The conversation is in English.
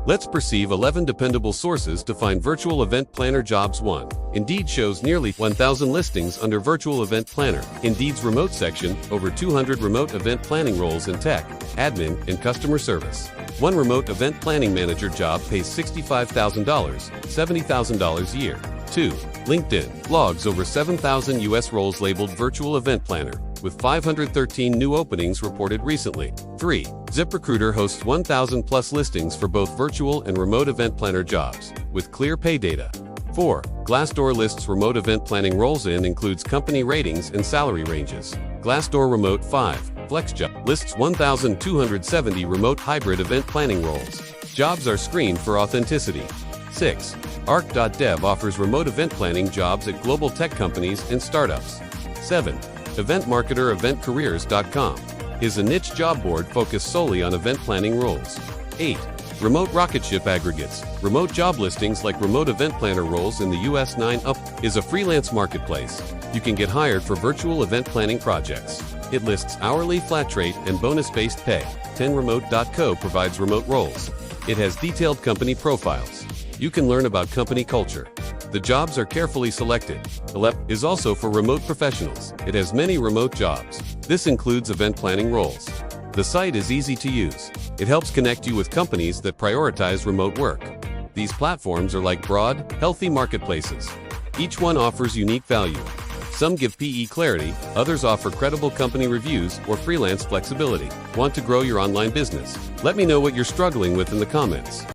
Let's perceive 11 dependable sources to find virtual event planner jobs. 1. Indeed shows nearly 1,000 listings under virtual event planner. Indeed's remote section, over 200 remote event planning roles in tech, admin, and customer service. One remote event planning manager job pays $65,000, $70,000 a year. 2. LinkedIn logs over 7,000 US roles labeled virtual event planner, with 513 new openings reported recently. 3. ZipRecruiter hosts 1,000 plus listings for both virtual and remote event planner jobs, with clear pay data. 4. Glassdoor lists remote event planning roles includes company ratings and salary ranges. Glassdoor Remote 5 FlexJob lists 1,270 remote hybrid event planning roles. Jobs are screened for authenticity. 6. Arc.dev offers remote event planning jobs at global tech companies and startups. 7. EventMarketer EventCareers.com is a niche job board focused solely on event planning roles. 8. Remote Rocket Ship aggregates remote job listings like remote event planner roles in the US. 9. Up is a freelance marketplace. You can get hired for virtual event planning projects. It lists hourly, flat rate, and bonus-based pay. 10. Remote.co provides remote roles. It has detailed company profiles. You can learn about company culture. The jobs are carefully selected. 11 is also for remote professionals. It has many remote jobs. This includes event planning roles. The site is easy to use. It helps connect you with companies that prioritize remote work. These platforms are like broad, healthy marketplaces. Each one offers unique value. Some give PE clarity, others offer credible company reviews or freelance flexibility. Want to grow your online business? Let me know what you're struggling with in the comments.